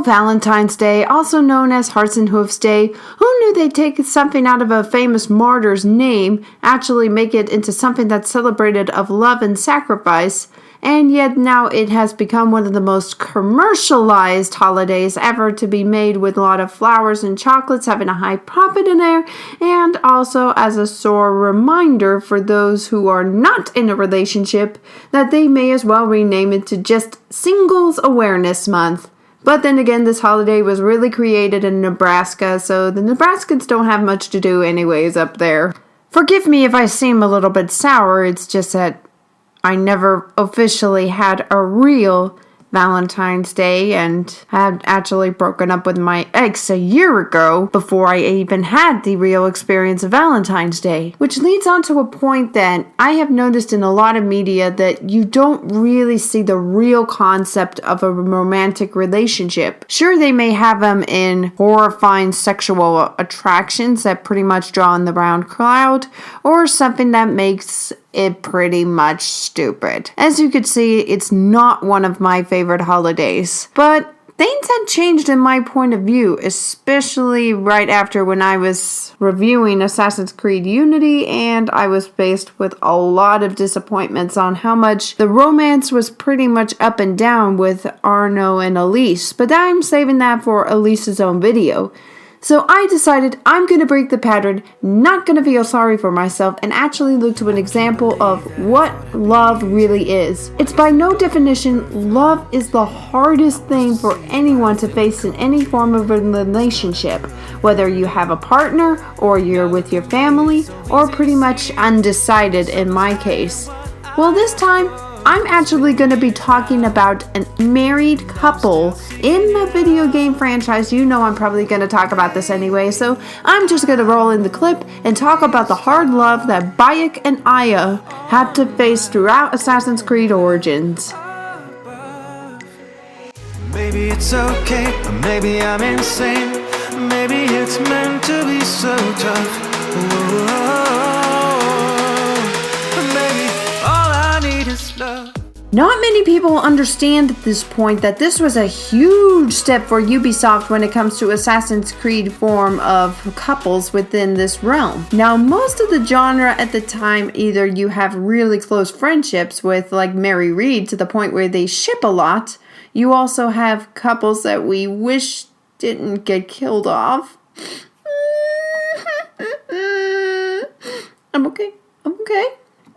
Valentine's Day, also known as Hearts and Hoofs Day. Who knew they'd take something out of a famous martyr's name, actually make it into something that's celebrated of love and sacrifice, and yet now it has become one of the most commercialized holidays ever to be made, with a lot of flowers and chocolates having a high profit in there, and also as a sore reminder for those who are not in a relationship that they may as well rename it to just Singles Awareness Month. But then again, this holiday was really created in Nebraska, so the Nebraskans don't have much to do anyways up there. Forgive me if I seem a little bit sour, it's just that I never officially had a real Valentine's Day and had actually broken up with my ex a year ago before I even had the real experience of Valentine's Day. Which leads on to a point that I have noticed in a lot of media, that you don't really see the real concept of a romantic relationship. Sure, they may have them in horrifying sexual attractions that pretty much draw in the round crowd, or something that makes it pretty much stupid. As you could see, it's not one of my favorite holidays, but things had changed in my point of view, especially right after when I was reviewing Assassin's Creed Unity, and I was faced with a lot of disappointments on how much the romance was pretty much up and down with Arno and Elise, but I'm saving that for Elise's own video. So I decided I'm going to break the pattern, not going to feel sorry for myself, and actually look to an example of what love really is. It's by no definition, love is the hardest thing for anyone to face in any form of a relationship, whether you have a partner, or you're with your family, or pretty much undecided in my case. Well, this time, I'm actually going to be talking about a married couple in the video game franchise. You know I'm probably going to talk about this anyway, so I'm just going to roll in the clip and talk about the hard love that Bayek and Aya had to face throughout Assassin's Creed Origins. Maybe it's okay, or maybe I'm insane. Maybe it's meant to be so tough. Whoa. Not many people understand at this point that this was a huge step for Ubisoft when it comes to Assassin's Creed form of couples within this realm. Now, most of the genre at the time, either you have really close friendships with like Mary Reed to the point where they ship a lot. You also have couples that we wish didn't get killed off. I'm okay.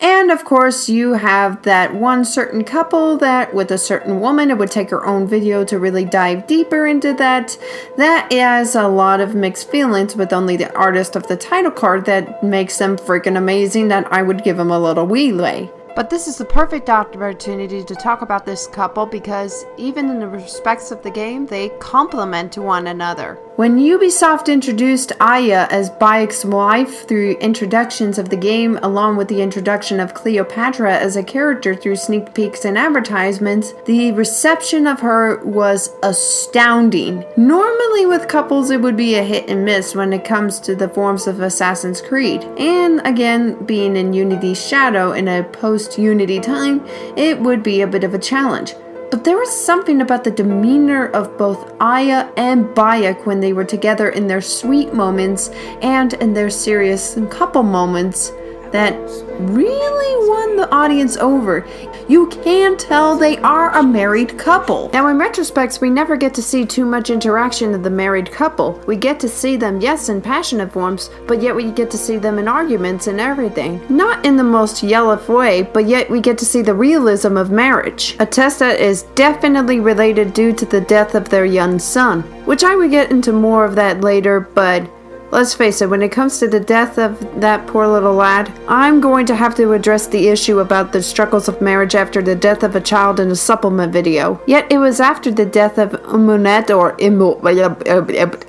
And of course, you have that one certain couple that with a certain woman, it would take her own video to really dive deeper into that. That has a lot of mixed feelings with only the artist of the title card that makes them freaking amazing, that I would give them a little leeway. But this is the perfect opportunity to talk about this couple, because even in the respects of the game, they complement one another. When Ubisoft introduced Aya as Bayek's wife through introductions of the game, along with the introduction of Cleopatra as a character through sneak peeks and advertisements, the reception of her was astounding. Normally with couples, it would be a hit and miss when it comes to the forms of Assassin's Creed. And again, being in Unity's shadow in a post-Unity time, it would be a bit of a challenge. But there was something about the demeanor of both Aya and Bayek when they were together in their sweet moments and in their serious couple moments that really won the audience over. You can tell they are a married couple. Now in retrospect, we never get to see too much interaction of the married couple. We get to see them, yes, in passionate forms, but yet we get to see them in arguments and everything. Not in the most yellow way, but yet we get to see the realism of marriage. A test that is definitely related due to the death of their young son, which I would get into more of that later, but let's face it, when it comes to the death of that poor little lad, I'm going to have to address the issue about the struggles of marriage after the death of a child in a supplement video. Yet it was after the death of Umunet, or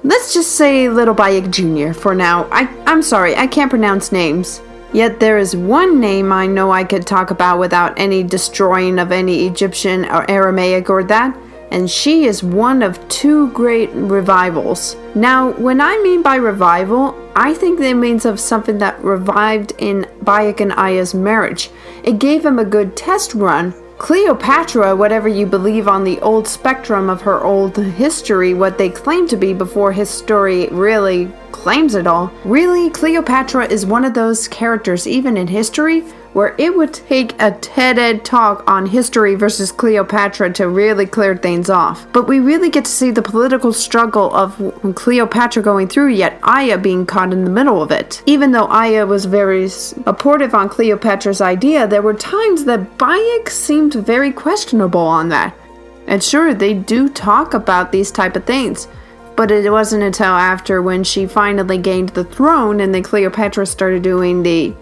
let's just say Little Bayek Jr. for now. I'm sorry, I can't pronounce names. Yet there is one name I know I could talk about without any destroying of any Egyptian or Aramaic or that, and she is one of two great revivals. Now, when I mean by revival, I think that means of something that revived in Bayek and Aya's marriage. It gave them a good test run, Cleopatra, whatever you believe on the old spectrum of her old history, what they claim to be before history really claims it all, really, Cleopatra is one of those characters, even in history, where it would take a TED talk on history versus Cleopatra to really clear things off. But we really get to see the political struggle of Cleopatra going through, yet Aya being caught in the middle of it. Even though Aya was very supportive on Cleopatra's idea, there were times that Bayek seemed very questionable on that. And sure, they do talk about these type of things. But it wasn't until after when she finally gained the throne and then Cleopatra started doing the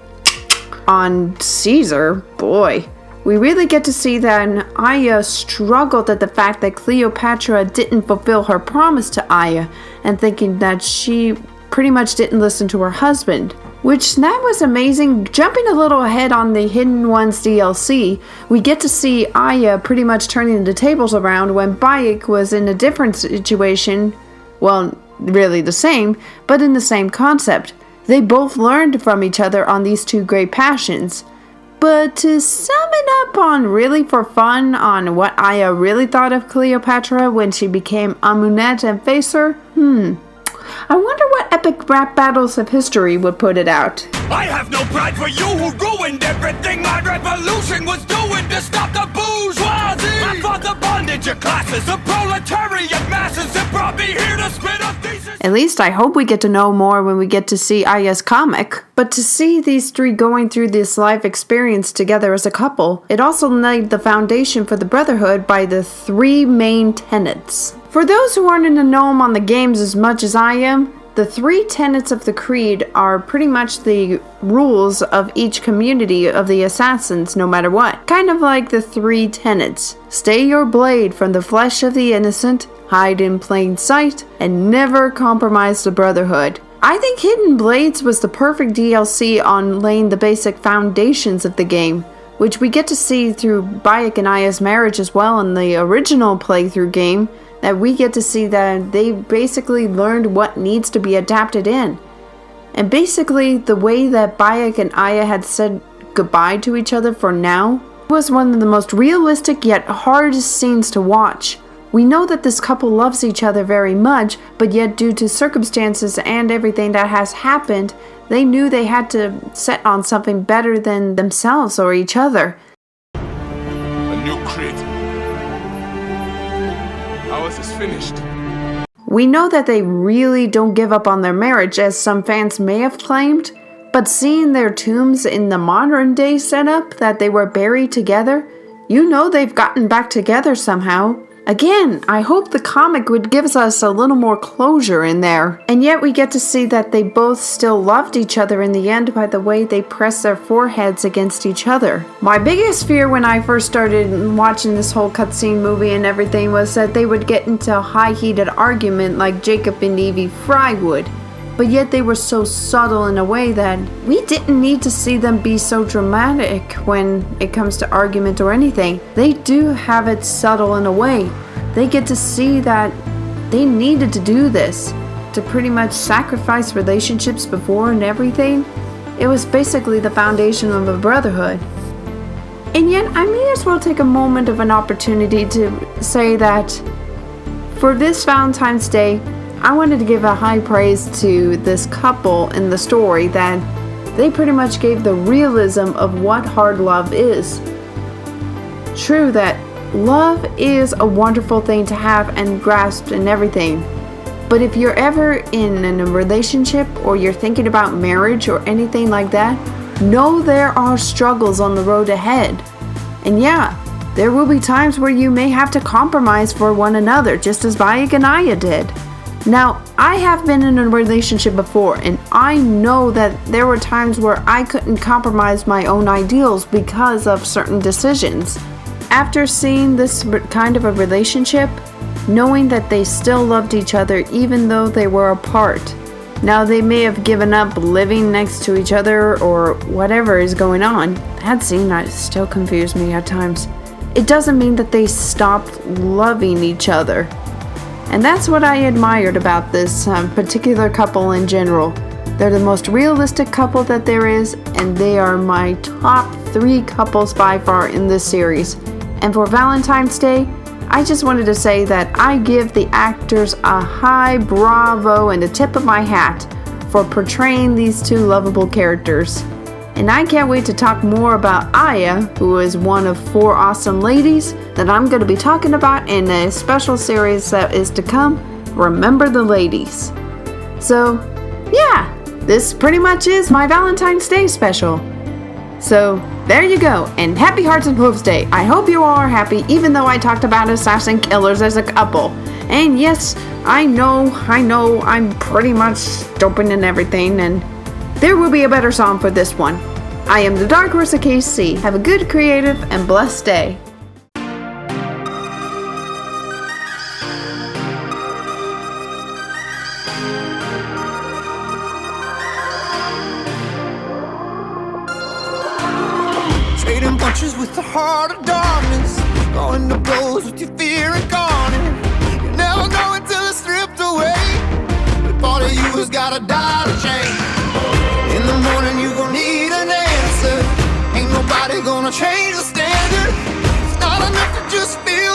on Caesar, boy, we really get to see that Aya struggled at the fact that Cleopatra didn't fulfill her promise to Aya and thinking that she pretty much didn't listen to her husband. Which, that was amazing. Jumping a little ahead on the Hidden Ones DLC, we get to see Aya pretty much turning the tables around when Bayek was in a different situation. Well, really the same, but in the same concept. They both learned from each other on these two great passions. But to sum it up on really for fun on what Aya really thought of Cleopatra when she became Amunet and Facer, I wonder what epic rap battles of history would put it out. I have no pride for you who ruined everything my revolution was doing to stop the bourgeoisie. I fought the bondage of classes, the proletariat masses that brought me here to spit a thesis. At least I hope we get to know more when we get to see Aya's comic. But to see these three going through this life experience together as a couple, it also laid the foundation for the Brotherhood by the three main tenets. For those who aren't in the know on the games as much as I am, the three tenets of the creed are pretty much the rules of each community of the assassins no matter what. Kind of like the three tenets. Stay your blade from the flesh of the innocent, hide in plain sight, and never compromise the Brotherhood. I think Hidden Blades was the perfect DLC on laying the basic foundations of the game, which we get to see through Bayek and Aya's marriage as well in the original playthrough game, that we get to see that they basically learned what needs to be adapted in. And basically, the way that Bayek and Aya had said goodbye to each other for now was one of the most realistic yet hardest scenes to watch. We know that this couple loves each other very much, but yet due to circumstances and everything that has happened, they knew they had to set on something better than themselves or each other. A new creed. Ours is finished. We know that they really don't give up on their marriage, as some fans may have claimed, but seeing their tombs in the modern day setup that they were buried together, you know they've gotten back together somehow. Again, I hope the comic would give us a little more closure in there. And yet we get to see that they both still loved each other in the end by the way they pressed their foreheads against each other. My biggest fear when I first started watching this whole cutscene movie and everything was that they would get into a high-heated argument like Jacob and Evie Fry would. But yet they were so subtle in a way that we didn't need to see them be so dramatic when it comes to argument or anything. They do have it subtle in a way. They get to see that they needed to do this, to pretty much sacrifice relationships before and everything. It was basically the foundation of a brotherhood. And yet I may as well take a moment of an opportunity to say that for this Valentine's Day, I wanted to give a high praise to this couple in the story that they pretty much gave the realism of what hard love is. True that love is a wonderful thing to have and grasp and everything, but if you're ever in a relationship or you're thinking about marriage or anything like that, know there are struggles on the road ahead. And yeah, there will be times where you may have to compromise for one another, just as Bayek and Aya did. Now, I have been in a relationship before, and I know that there were times where I couldn't compromise my own ideals because of certain decisions. After seeing this kind of a relationship, knowing that they still loved each other even though they were apart. Now, they may have given up living next to each other or whatever is going on. That scene still confused me at times. It doesn't mean that they stopped loving each other. And that's what I admired about this particular couple in general. They're the most realistic couple that there is, and they are my top 3 couples by far in this series. And for Valentine's Day, I just wanted to say that I give the actors a high bravo and a tip of my hat for portraying these two lovable characters. And I can't wait to talk more about Aya, who is one of 4 awesome ladies that I'm going to be talking about in a special series that is to come, Remember the Ladies. So, yeah, this pretty much is my Valentine's Day special. So, there you go, and happy Hearts and Hooves Day. I hope you all are happy, even though I talked about assassin killers as a couple. And yes, I know, I'm pretty much stupid and everything, and there will be a better song for this one. I am the Dark Horse of KC. Have a good, creative, and blessed day. Trading punches with the heart of darkness, going to blows with your fear incarnate. You never know until it's stripped away. The part of you has gotta die to change. In the morning you gon' need an answer. Ain't nobody gonna change the standard. It's not enough to just feel